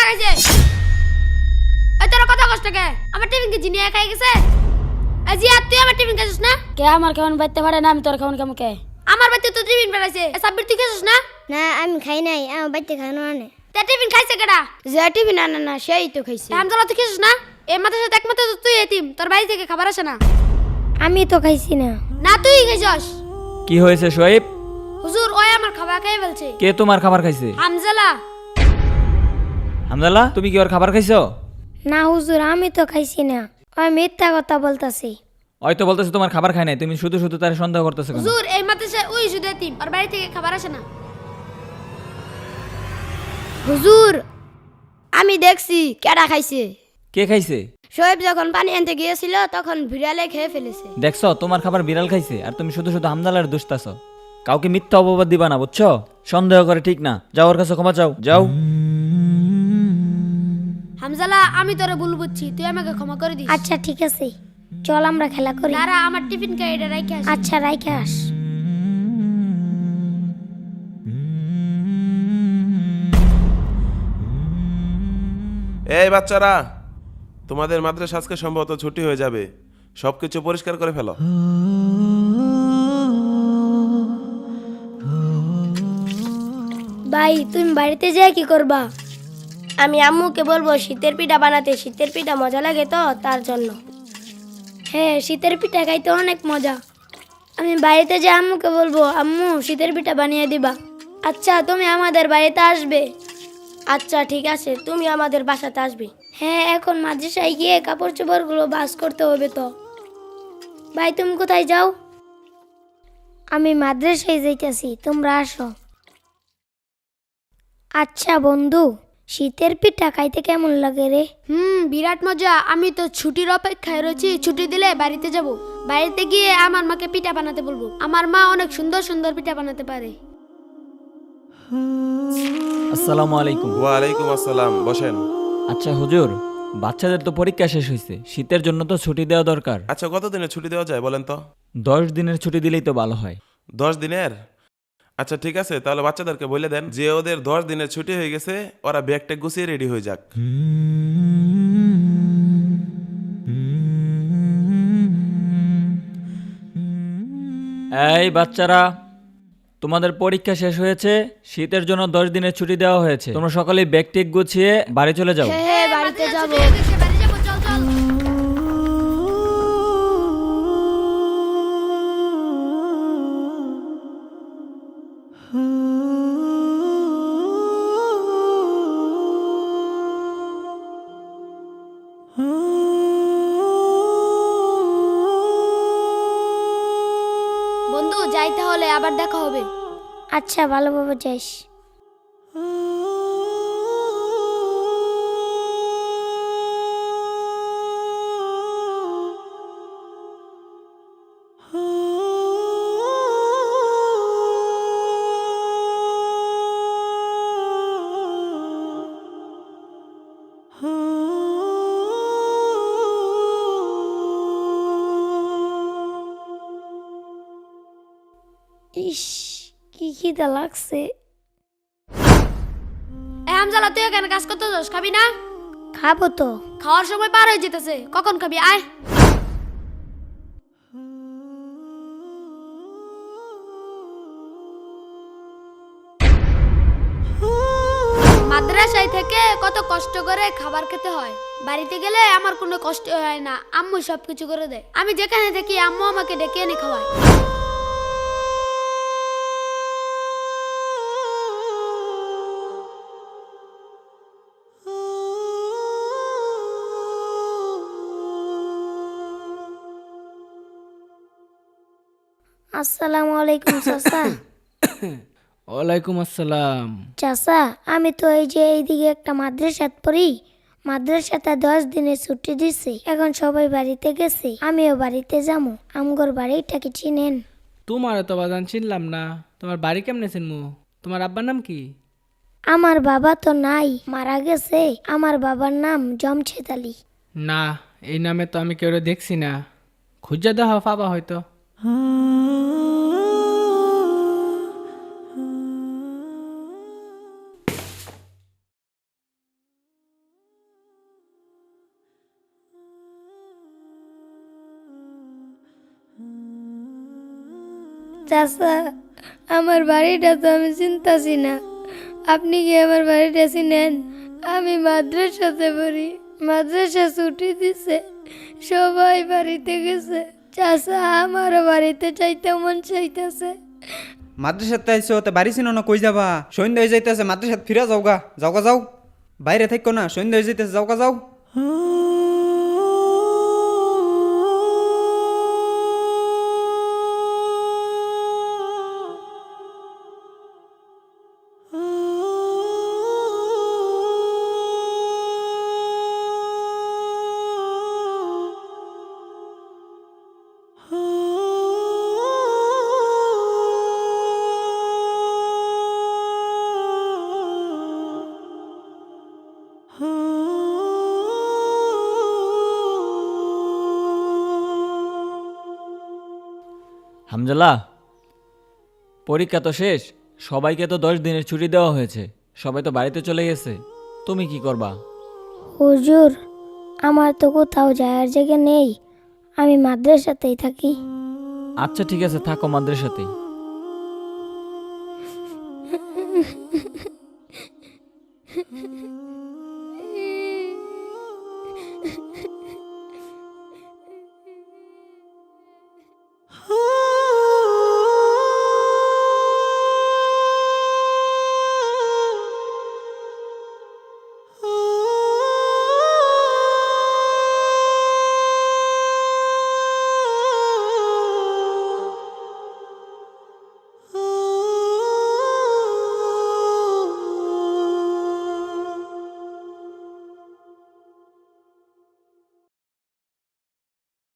খাইছে? এই তোরা কথা কষ্ট কে? আমার টিফিন কি জিনিয়া খাই গেছে? আজি আর তুই আমার টিফিন খাইছিস না? কে আমার খাওয়ান বাইতে পারে না, আমি তোর খাওয়ান কেমন কে? আমার বাড়িতে তো টিফিন বেড়াইছে। সাব্বির তুই খাইছিস না? না আমি খাই নাই, আমার বাড়িতে খানো না। তে টিফিন খাইছে কেডা? যে টিফিন আনে না সেই তো খাইছে। হামজালা তুই খাইছিস না? এই মাথার সাথে একমাত্র তো তুই এতিম, তোর বাড়ি থেকে খাবার আসে না। আমি তো খাইছি না। না তুই খাইছস। কি হয়েছে শোয়েব? হুজুর ওই আমার খাবার খেয়ে ফেলছে। কে তোমার খাবার খাইছে? হামজালা। হামদাল্লাহ, তুমি কি ওর খাবার খাইছো? না হুজুর, আমি তো খাইছি না। ওই মিথ্যা কথা বলতাছি। হয়তো বলতেছে তোমার খাবার খায় নাই, তুমি শুধু শুধু তার সন্দেহ করতেছো কেন? হুজুর এই মাদ্রাসায় ওই শুধু এতিম, ওর বাড়ি থেকে খাবার আসে না। হুজুর আমি দেখছি কেডা খাইছে। কে খাইছে? শোয়েব যখন পানি আনতে গিয়েছিল তখন বিড়ালে খেয়ে ফেলেছে। দেখছো তোমার খাবার বিড়াল খাইছে, আর তুমি শুধু শুধু হামদাল্লাহর দোষতাছো। কাউকে মিথ্যা অপবাদ দিবা না, বুঝছো? সন্দেহ করে ঠিক না। যাও ওর কাছে ক্ষমা চাও, যাও। হামজালা আমি তোরে ভুল বুঝছি, তুই আমাকে ক্ষমা করে দিস। আচ্ছা ঠিক আছে, চল আমরা খেলা করি। দাঁড়া আমার টিফিন খাই এটা রাইখে আসি। আচ্ছা রাইখে আস। এই বাচ্চারা, তোমাদের মাদ্রাসা আজকে সম্ভবত ছুটি হয়ে যাবে। সবকিছু পরিষ্কার করে ফেলো। ভাই তুমি বাড়িতে যেয়ে কি করবা? আমি আম্মুকে বলবো শীতের পিঠা বানাতে, শীতের পিঠা মজা লাগে তো তার জন্য। হ্যাঁ শীতের পিঠা খাইতে অনেক মজা। আমি বাড়িতে যে আম্মুকে বলবো আম্মু শীতের পিঠা বানিয়ে দিবা। আচ্ছা তুমি আমাদের বাড়িতে আসবে? আচ্ছা ঠিক আছে, তুমি আমাদের বাসাতে আসবে। হ্যাঁ এখন মাদ্রাসায় গিয়ে কাপড় চোপড়গুলো ভাঁজ করতে হবে তো। ভাই তুমি কোথায় যাও? আমি মাদ্রাসায় যাইতেছি, তোমরা আসো। আচ্ছা বন্ধু, শীতের পিঠা খাইতে কেমন লাগে রে? বিরাট মজা। আমি তো ছুটির অপেক্ষায় রয়েছি, ছুটি দিলে বাড়িতে যাব। বাড়িতে গিয়ে আমার মাকে পিঠা বানাতে বলবো। আমার মা অনেক সুন্দর সুন্দর পিঠা বানাতে পারে। আসসালামু আলাইকুম। ওয়ালাইকুম আসসালাম, বসেন। আচ্ছা হুজুর, বাচ্চাদের তো পরীক্ষা শেষ হয়েছে, শীতের জন্য তো ছুটি দেওয়া দরকার। আচ্ছা কতদিনের ছুটি দেওয়া যায় বলেন তো? 10 দিনের ছুটি দিলেই তো ভালো হয়। 10 দিনের? আচ্ছা ঠিক আছে, তাহলে বাচ্চাদেরকে বলে দেন যে ওদের 10 দিনের ছুটি হয়ে গেছে, ওরা ব্যাগটা গুছিয়ে রেডি হয়ে যাক। এই বাচ্চারা, তোমাদের পরীক্ষা শেষ হয়েছে, শীতের জন্য 10 দিনের ছুটি দেওয়া হয়েছে। তোমরা সকলেই ব্যাগ টেক গুছিয়ে বাড়ি চলে যাও। হ্যাঁ বাড়িতে যাব। বাড়ি যাবো, চল চল। বন্ধু যাই তাহলে, আবার দেখা হবে। আচ্ছা ভালোভাবে যাইস। ইস কি খিদা লাগছে। হামজালা তুই এখানে কাজ করতে যাস, খাবি না? খাবো তো। খাওয়ার সময় পার হয়ে যেতেছে, কখন খাবি? আয়। মাদ্রাসায় থেকে কত কষ্ট করে খাবার খেতে হয়, বাড়িতে গেলে আমার কোনো কষ্ট হয় না। আম্মু সবকিছু করে দেয়। আমি যেখানে থাকি আম্মু আমাকে ডেকে এনে খাওয়ায়। আসসালামু আলাইকুম চাচা। ওয়ালাইকুম আসসালাম। চাচা আমি তো এই যে এইদিকে একটা মাদ্রাসাত পড়ি, মাদ্রাসাতে 10 দিনের ছুটি দিছে। এখন সবাই বাড়িতে গেছে, আমিও বাড়িতে যাবো। আমগর বাড়িটা কি চিনেন? তোমার তো বাজান চিনলাম না। তোমার বাড়ি কেমনে চিনমু? তোমার আব্বার নাম কি? আমার বাবা তো নাই, মারা গেছে। আমার বাবার নাম জমছেদ আলী। না, এই নামে তো আমি কেউ দেখছি না। খুঁজা দেওয়া পাবা হয়তো। চাচা, আমার বাড়িটা তো আমি চিনতাছি না, আপনি কি আমার বাড়িটা চিনেন? আমি মাদ্রাসাতে পড়ি, মাদ্রাসা ছুটি দিছে, সবাই বাড়িতে গেছে। চাচা, আমারও বাড়িতে চাইতে মন চাইতেছে। মাদ্রাসাতে আইসো তে বাড়ি চিনো না, কই যাবা? সন্ধ্যা হয়ে যাইতেছে, মাদ্রাসাত ফিরে যাওগা, যাওগা যাও। বাইরে থাকো না, সন্ধ্যা হয়ে যাইতেছে, যাওগা যাও। হামজালা, পরীক্ষা তো শেষ, সবাইকে তো 10 দিনের ছুটি দেওয়া হয়েছে, সবাই তো বাড়িতে চলে গেছে, তুমি কি করবা? হুজুর, আমার তো কোথাও যাওয়ার জায়গা নেই, আমি মাদ্রাসাতেই থাকি। আচ্ছা ঠিক আছে, থাকো মাদ্রাসাতেই।